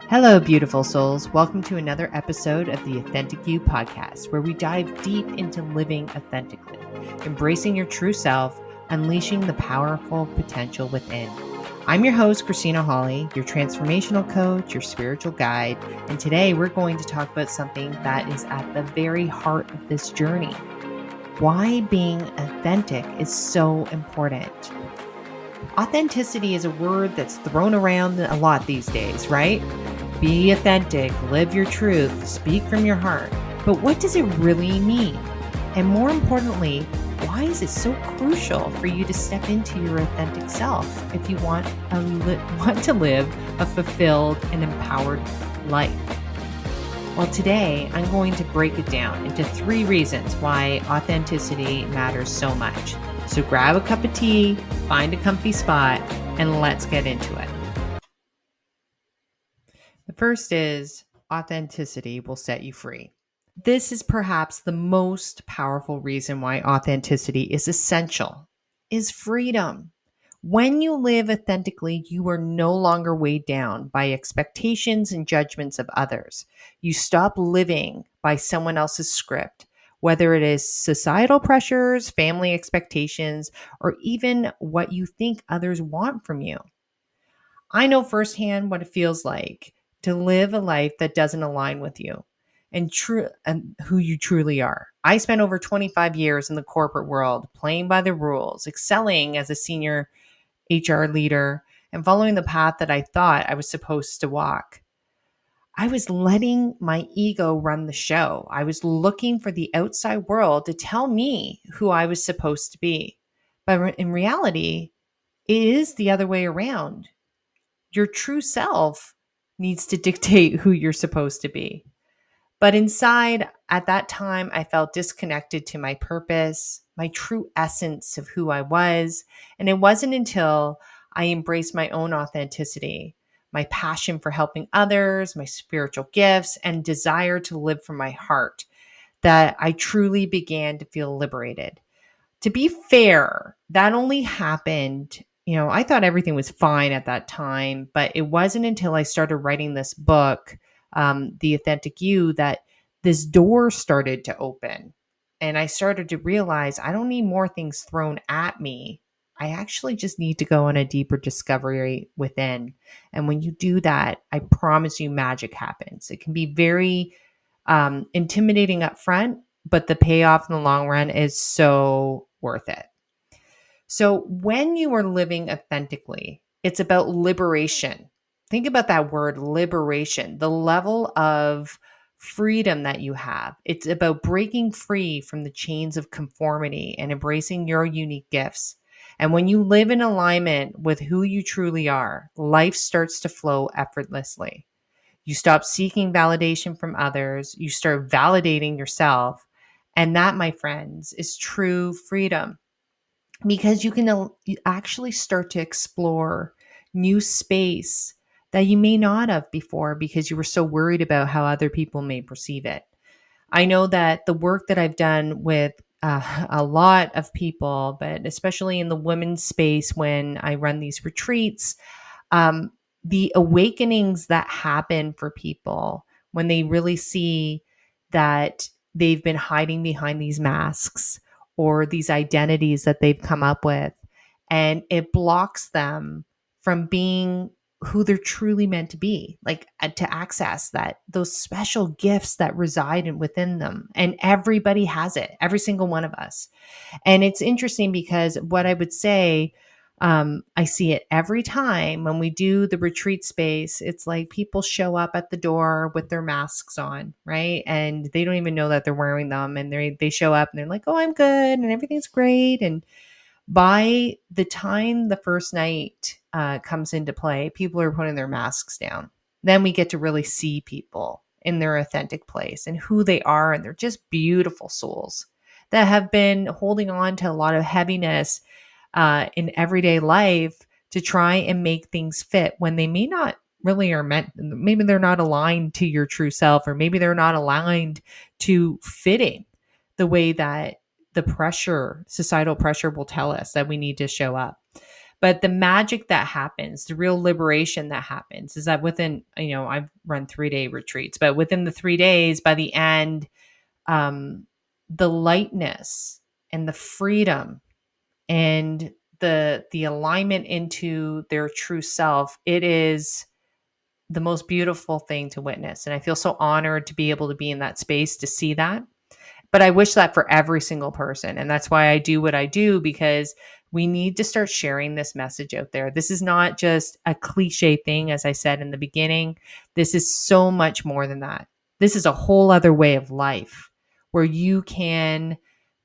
Hello, beautiful souls. Welcome to another episode of the Authentic You podcast, where we dive deep into living authentically, embracing your true self, unleashing the powerful potential within. I'm your host, Kristina Holle, your transformational coach, your spiritual guide, and today we're going to talk about something that is at the very heart of this journey. Why being authentic is so important. Authenticity is a word that's thrown around a lot these days, right? Be authentic, live your truth, speak from your heart. But what does it really mean? And more importantly, why is it so crucial for you to step into your authentic self if you want to live a fulfilled and empowered life? Well, today I'm going to break it down into 3 reasons why authenticity matters so much. So grab a cup of tea, find a comfy spot, and let's get into it. The first is authenticity will set you free. This is perhaps the most powerful reason why authenticity is essential, is freedom. When you live authentically, you are no longer weighed down by expectations and judgments of others. You stop living by someone else's script, whether it is societal pressures, family expectations, or even what you think others want from you. I know firsthand what it feels like to live a life that doesn't align with you and who you truly are. I spent over 25 years in the corporate world playing by the rules, excelling as a senior HR leader, and following the path that I thought I was supposed to walk. I was letting my ego run the show. I was looking for the outside world to tell me who I was supposed to be. But in reality, it is the other way around. Your true self needs to dictate who you're supposed to be. But inside, at that time, I felt disconnected to my purpose, my true essence of who I was. And it wasn't until I embraced my own authenticity, my passion for helping others, my spiritual gifts, and desire to live from my heart that I truly began to feel liberated. To be fair, that only happened, I thought everything was fine at that time, but it wasn't until I started writing this book, The Authentic You, that this door started to open. And I started to realize I don't need more things thrown at me. I actually just need to go on a deeper discovery within. And when you do that, I promise you magic happens. It can be very intimidating up front, but the payoff in the long run is so worth it. So when you are living authentically, it's about liberation. Think about that word, liberation, the level of freedom that you have. It's about breaking free from the chains of conformity and embracing your unique gifts. And when you live in alignment with who you truly are, life starts to flow effortlessly. You stop seeking validation from others. You start validating yourself. And that, my friends, is true freedom because you actually start to explore new space that you may not have before because you were so worried about how other people may perceive it. I know that the work that I've done with a lot of people, but especially in the women's space when I run these retreats, um, the awakenings that happen for people when they really see that they've been hiding behind these masks or these identities that they've come up with, and it blocks them from being who they're truly meant to be, like to access that those special gifts that reside within them. And everybody has it, every single one of us. And it's interesting because what I would say, I see it every time when we do the retreat space. It's like people show up at the door with their masks on, right? And they don't even know that they're wearing them. And they show up and they're like, "Oh, I'm good, and everything's great." And by the time the first night comes into play, people are putting their masks down. Then we get to really see people in their authentic place and who they are. And they're just beautiful souls that have been holding on to a lot of heaviness in everyday life to try and make things fit when they may not really are meant. Maybe they're not aligned to your true self, or maybe they're not aligned to fitting the way that the pressure, societal pressure, will tell us that we need to show up. But the magic that happens, the real liberation that happens is that within, I've run 3-day retreats, but within the 3 days, by the end, um, the lightness and the freedom and the alignment into their true self, it is the most beautiful thing to witness. And I feel so honored to be able to be in that space to see that. But I wish that for every single person. And that's why I do what I do, because we need to start sharing this message out there. This is not just a cliche thing, as I said in the beginning. This is so much more than that. This is a whole other way of life where you can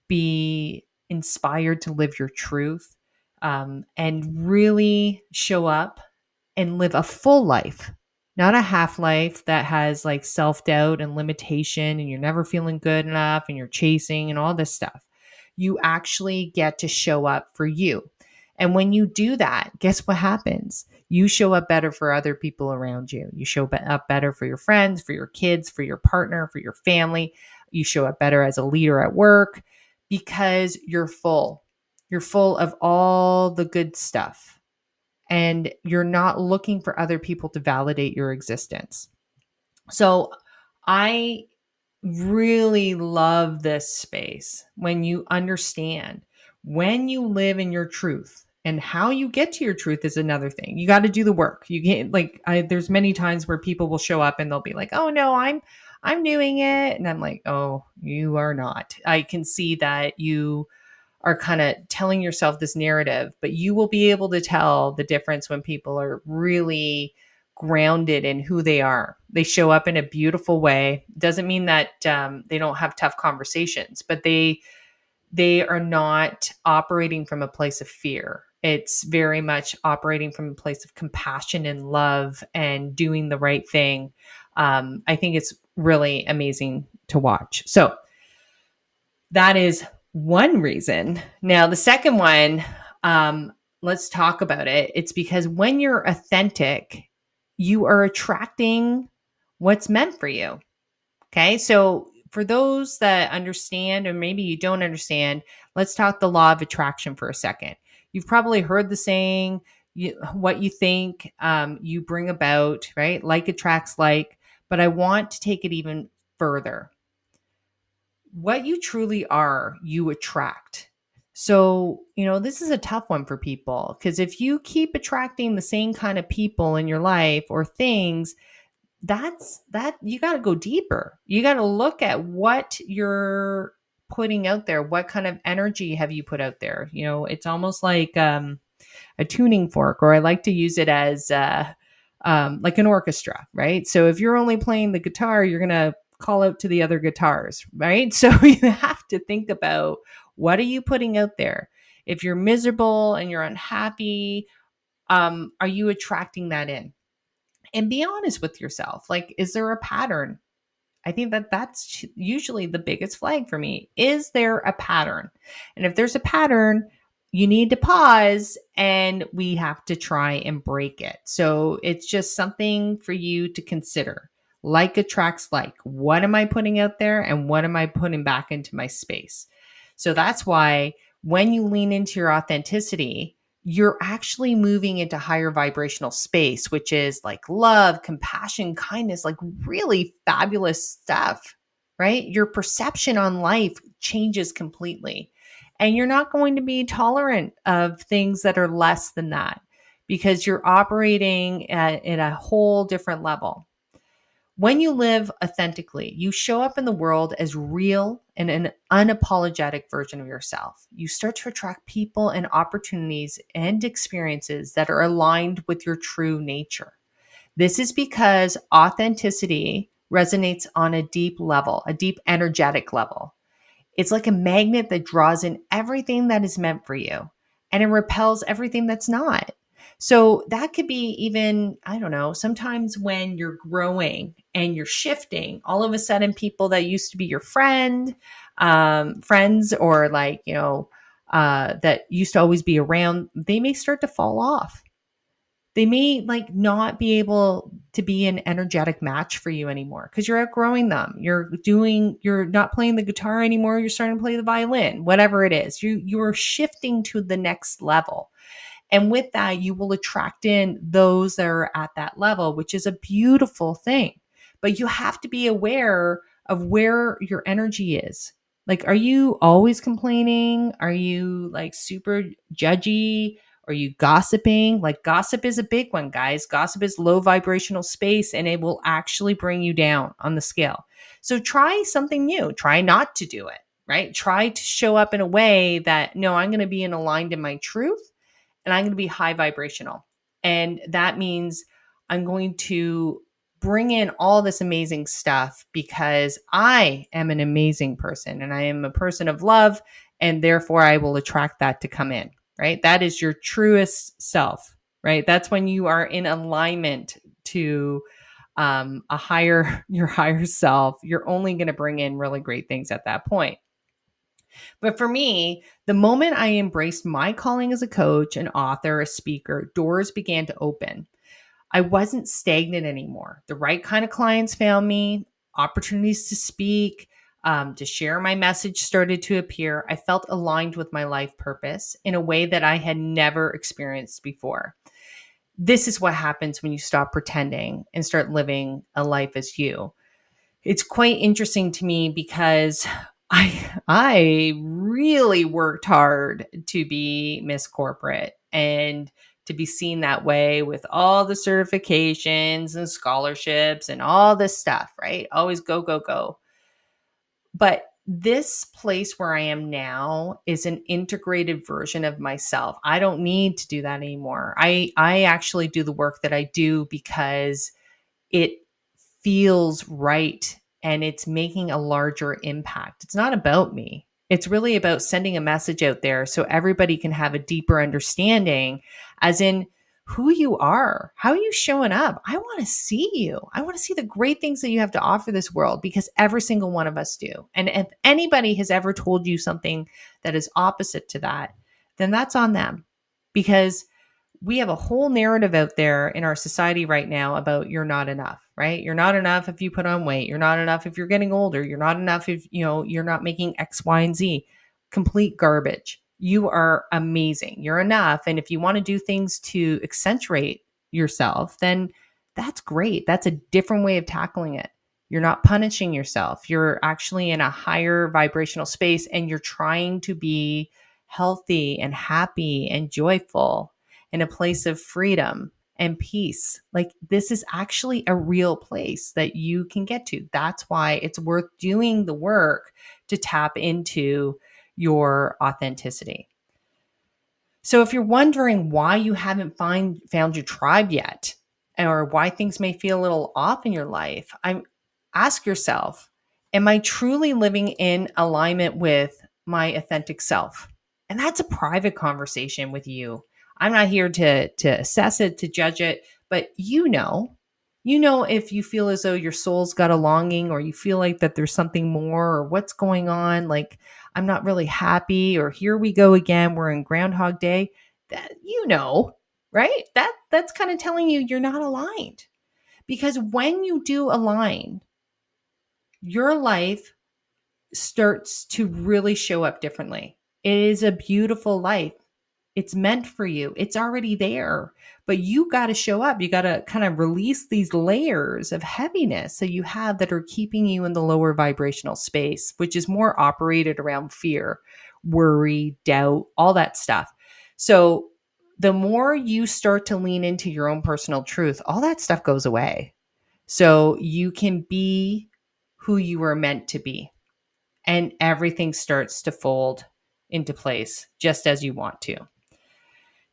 be inspired to live your truth, and really show up and live a full life, not a half life that has like self doubt and limitation, and you're never feeling good enough and you're chasing and all this stuff. You actually get to show up for you. And when you do that, guess what happens? You show up better for other people around you. You show up better for your friends, for your kids, for your partner, for your family. You show up better as a leader at work because you're full. You're full of all the good stuff, and you're not looking for other people to validate your existence. So I really love this space when you understand when you live in your truth. And how you get to your truth is another thing. You got to do the work. You can't there's many times where people will show up and they'll be like, "Oh no, I'm doing it." And I'm like, "Oh, you are not." I can see that you are kind of telling yourself this narrative, but you will be able to tell the difference when people are really grounded in who they are. They show up in a beautiful way. Doesn't mean that they don't have tough conversations, but they are not operating from a place of fear. It's very much operating from a place of compassion and love and doing the right thing. I think it's really amazing to watch. So that is one reason. Now, the second one, let's talk about it. It's because when you're authentic, you are attracting what's meant for you. Okay. So, for those that understand, or maybe you don't understand, let's talk the law of attraction for a second. You've probably heard the saying, what you think, you bring about, right? Like attracts like. But I want to take it even further. What you truly are, you attract. So, this is a tough one for people, because if you keep attracting the same kind of people in your life or things, that you got to go deeper. You got to look at what you're putting out there. What kind of energy have you put out there? It's almost like a tuning fork, or I like to use it as like an orchestra, right? So if you're only playing the guitar, you're going to call out to the other guitars, right? So you have to think about, what are you putting out there? If you're miserable and you're unhappy, are you attracting that in? And be honest with yourself. Like, is there a pattern? I think that that's usually the biggest flag for me. Is there a pattern? And if there's a pattern, you need to pause and we have to try and break it. So it's just something for you to consider. Like attracts like. What am I putting out there and what am I putting back into my space? So that's why when you lean into your authenticity, you're actually moving into higher vibrational space, which is like love, compassion, kindness, like really fabulous stuff, right? Your perception on life changes completely. And you're not going to be tolerant of things that are less than that, because you're operating at a whole different level. When you live authentically, you show up in the world as real and an unapologetic version of yourself. You start to attract people and opportunities and experiences that are aligned with your true nature. This is because authenticity resonates on a deep level, a deep energetic level. It's like a magnet that draws in everything that is meant for you and it repels everything that's not. So that could be even, I don't know, sometimes when you're growing and you're shifting, all of a sudden people that used to be your friends, or that used to always be around, they may start to fall off. They may not be able to be an energetic match for you anymore because you're outgrowing them. You're not playing the guitar anymore. You're starting to play the violin, whatever it is. You're shifting to the next level. And with that, you will attract in those that are at that level, which is a beautiful thing. But you have to be aware of where your energy is. Like, are you always complaining? Are you like super judgy? Are you gossiping? Like, gossip is a big one, guys. Gossip is low vibrational space and it will actually bring you down on the scale. So try something new. Try not to do it, right? Try to show up in a way that, no, I'm going to be aligned in my truth and I'm going to be high vibrational. And that means I'm going to bring in all this amazing stuff because I am an amazing person and I am a person of love. And therefore, I will attract that to come in, right? That is your truest self, right? That's when you are in alignment to your higher self. You're only going to bring in really great things at that point. But for me, the moment I embraced my calling as a coach, an author, a speaker, doors began to open. I wasn't stagnant anymore. The right kind of clients found me, opportunities to speak, to share my message started to appear. I felt aligned with my life purpose in a way that I had never experienced before. This is what happens when you stop pretending and start living a life as you. It's quite interesting to me because I really worked hard to be Miss Corporate and to be seen that way with all the certifications and scholarships and all this stuff, right? Always go, go, go. But this place where I am now is an integrated version of myself. I don't need to do that anymore. I actually do the work that I do because it feels right and it's making a larger impact. It's not about me. It's really about sending a message out there so everybody can have a deeper understanding, as in who you are, how are you showing up. I want to see you. I want to see the great things that you have to offer this world because every single one of us do. And if anybody has ever told you something that is opposite to that, then that's on them because we have a whole narrative out there in our society right now about you're not enough, right? You're not enough if you put on weight. You're not enough if you're getting older. You're not enough if, you're not making X, Y, and Z. Complete garbage. You are amazing. You're enough. And if you want to do things to accentuate yourself, then that's great. That's a different way of tackling it. You're not punishing yourself. You're actually in a higher vibrational space and you're trying to be healthy and happy and joyful in a place of freedom and peace. Like, this is actually a real place that you can get to. That's why it's worth doing the work to tap into your authenticity. So if you're wondering why you haven't found your tribe yet, or why things may feel a little off in your life, ask yourself, am I truly living in alignment with my authentic self? And that's a private conversation with you. I'm not here to assess it, to judge it, but if you feel as though your soul's got a longing or you feel like that there's something more or what's going on, like I'm not really happy or here we go again, we're in Groundhog Day, that right? That's kind of telling you you're not aligned. Because when you do align, your life starts to really show up differently. It is a beautiful life. It's meant for you. It's already there. But you got to show up. You got to kind of release these layers of heaviness that you have that are keeping you in the lower vibrational space, which is more operated around fear, worry, doubt, all that stuff. So the more you start to lean into your own personal truth, all that stuff goes away. So you can be who you were meant to be. And everything starts to fold into place just as you want to.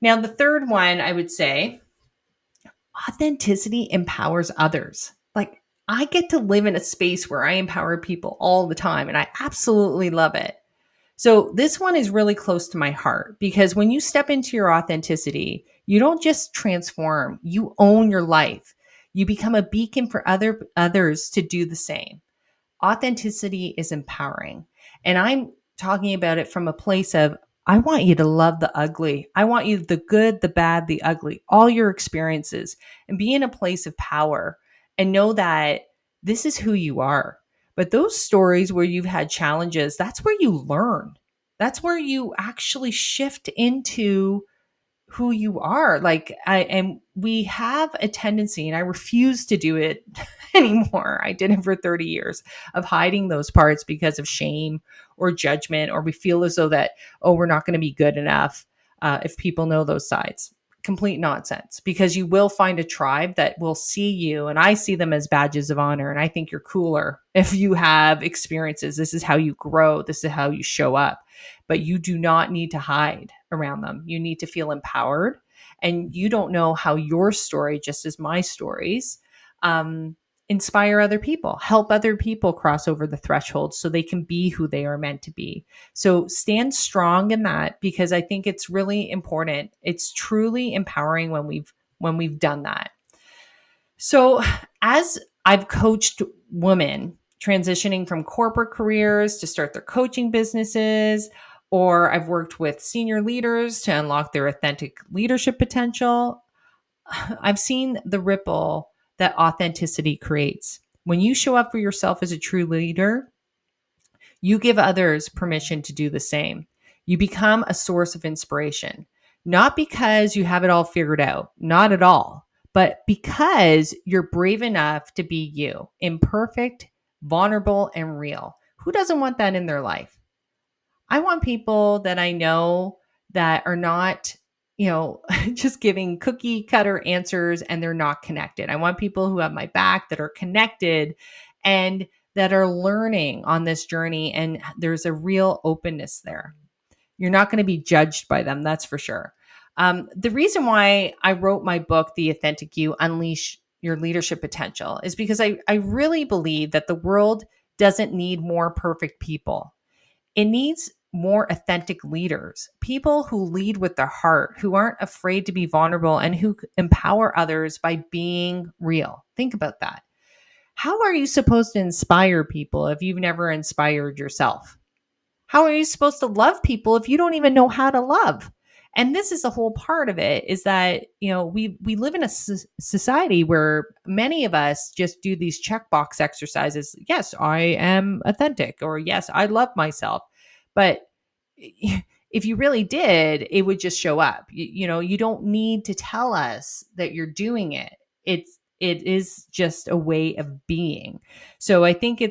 Now, the third one, I would say, authenticity empowers others. Like, I get to live in a space where I empower people all the time, and I absolutely love it. So, this one is really close to my heart because when you step into your authenticity, you don't just transform, you own your life. You become a beacon for others to do the same. Authenticity is empowering. And I'm talking about it from a place of, I want you to love the ugly. I want you the good, the bad, the ugly, all your experiences, and be in a place of power and know that this is who you are. But those stories where you've had challenges, that's where you learn. That's where you actually shift into who you are. And we have a tendency, and I refuse to do it anymore. I did it for 30 years of hiding those parts because of shame or judgment, or we feel as though that, oh, we're not going to be good enough if people know those sides. Complete nonsense, because you will find a tribe that will see you, and I see them as badges of honor. And I think you're cooler if you have experiences. This is how you grow. This is how you show up. But you do not need to hide around them. You need to feel empowered. And you don't know how your story, just as my stories, inspire other people, help other people cross over the threshold so they can be who they are meant to be. So stand strong in that, because I think it's really important. It's truly empowering when we've done that. So as I've coached women transitioning from corporate careers to start their coaching businesses, or I've worked with senior leaders to unlock their authentic leadership potential, I've seen the ripple that authenticity creates. When you show up for yourself as a true leader, you give others permission to do the same. You become a source of inspiration, not because you have it all figured out, not at all, but because you're brave enough to be you, imperfect, vulnerable, and real. Who doesn't want that in their life? I want people that I know that are not, just giving cookie cutter answers and they're not connected. I want people who have my back, that are connected and that are learning on this journey. And there's a real openness there. You're not going to be judged by them. That's for sure. The reason why I wrote my book, The Authentic You, Unleash Your Leadership Potential, is because I really believe that the world doesn't need more perfect people. It needs more authentic leaders, people who lead with their heart, who aren't afraid to be vulnerable, and who empower others by being real. Think about that. How are you supposed to inspire people if you've never inspired yourself? How are you supposed to love people if you don't even know how to love? And this is the whole part of it, is that, we live in a society where many of us just do these checkbox exercises. Yes, I am authentic, or yes, I love myself. But if you really did, it would just show up. You don't need to tell us that you're doing it. It is just a way of being. So I think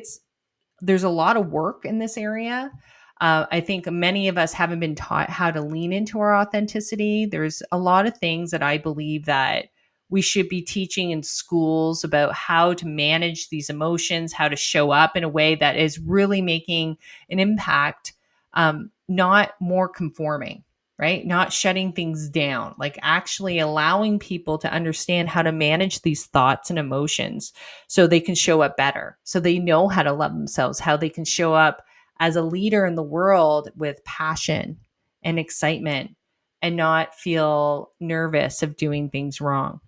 there's a lot of work in this area. I think many of us haven't been taught how to lean into our authenticity. There's a lot of things that I believe that we should be teaching in schools about how to manage these emotions, how to show up in a way that is really making an impact, not more conforming, right? Not shutting things down, like actually allowing people to understand how to manage these thoughts and emotions so they can show up better, so they know how to love themselves, how they can show up as a leader in the world with passion and excitement and not feel nervous of doing things wrong.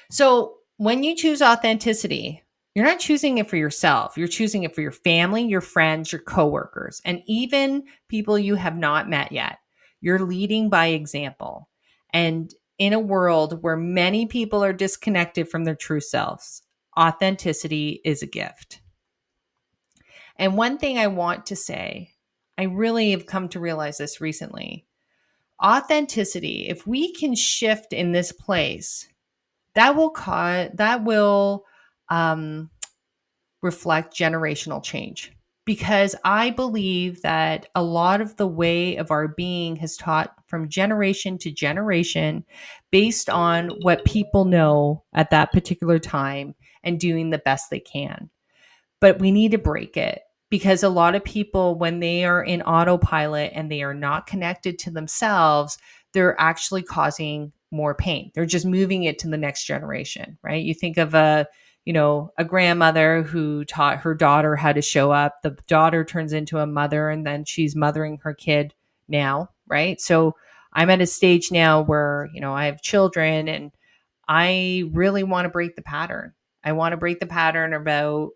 So when you choose authenticity, you're not choosing it for yourself. You're choosing it for your family, your friends, your coworkers, and even people you have not met yet. You're leading by example. And in a world where many people are disconnected from their true selves, authenticity is a gift. And one thing I want to say, I really have come to realize this recently. Authenticity, if we can shift in this place, that will reflect generational change, because I believe that a lot of the way of our being has taught from generation to generation based on what people know at that particular time and doing the best they can. But we need to break it, because a lot of people, when they are in autopilot and they are not connected to themselves, they're actually causing more pain. They're just moving it to the next generation, right? You think of a grandmother who taught her daughter how to show up. The daughter turns into a mother, and then she's mothering her kid now, right? So I'm at a stage now where, I have children, and I really want to break the pattern. I want to break the pattern about,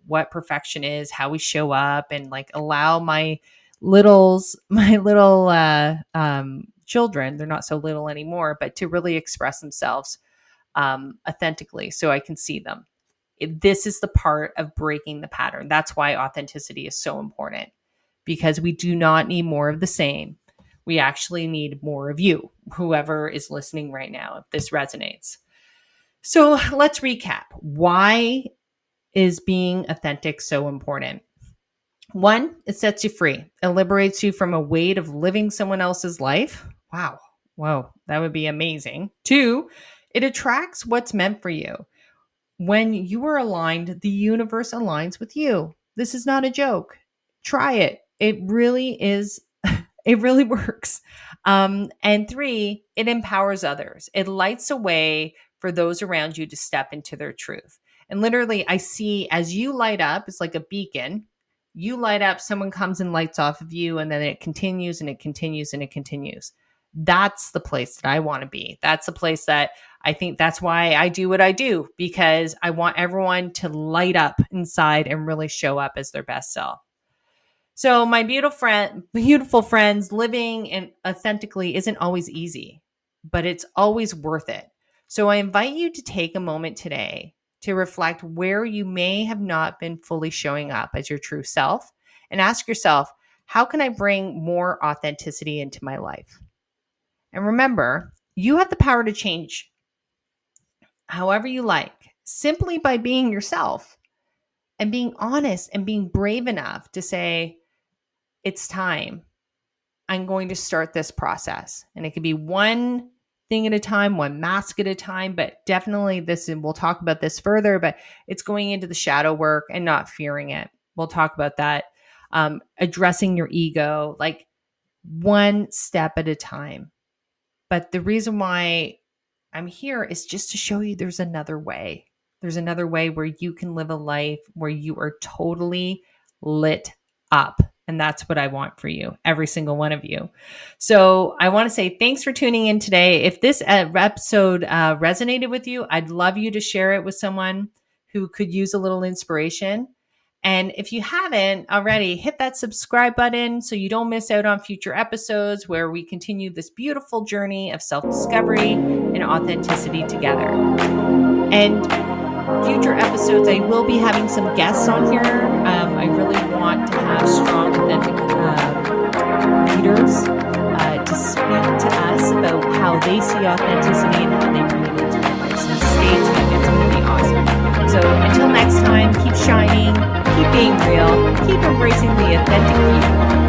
what perfection is, how we show up, and like allow my little children, they're not so little anymore, but to really express themselves authentically so I can see them. This is the part of breaking the pattern. That's why authenticity is so important, because we do not need more of the same. We actually need more of you, whoever is listening right now, if this resonates. So let's recap. Why is being authentic so important? One, it sets you free. It liberates you from a weight of living someone else's life. Wow. Whoa, that would be amazing. Two, it attracts what's meant for you. When you are aligned, the universe aligns with you. This is not a joke. Try it. It really is, it really works. And three, it empowers others. It lights a way for those around you to step into their truth. And literally, I see as you light up, it's like a beacon. You light up, someone comes and lights off of you, and then it continues and it continues and it continues. That's the place that I want to be. That's the place that I think that's why I do what I do, because I want everyone to light up inside and really show up as their best self. So my beautiful friends, living and authentically isn't always easy, but it's always worth it. So I invite you to take a moment today to reflect where you may have not been fully showing up as your true self, and ask yourself, how can I bring more authenticity into my life? And remember, you have the power to change however you like, simply by being yourself and being honest and being brave enough to say, it's time. I'm going to start this process. And it could be one thing at a time, one mask at a time, but definitely this, and we'll talk about this further, but it's going into the shadow work and not fearing it. We'll talk about that. Addressing your ego, like one step at a time. But the reason why I'm here is just to show you there's another way. There's another way where you can live a life where you are totally lit up. And that's what I want for you, every single one of you. So I want to say thanks for tuning in today. If this episode resonated with you, I'd love you to share it with someone who could use a little inspiration. And if you haven't already, hit that subscribe button so you don't miss out on future episodes where we continue this beautiful journey of self-discovery and authenticity together. And future episodes, I will be having some guests on here. I really want to have strong, authentic leaders to speak to us about how they see authenticity and how they bring it into their life. So stay tuned. It's going to be awesome. So until next time, keep shining, keep being real, keep embracing the authentic you.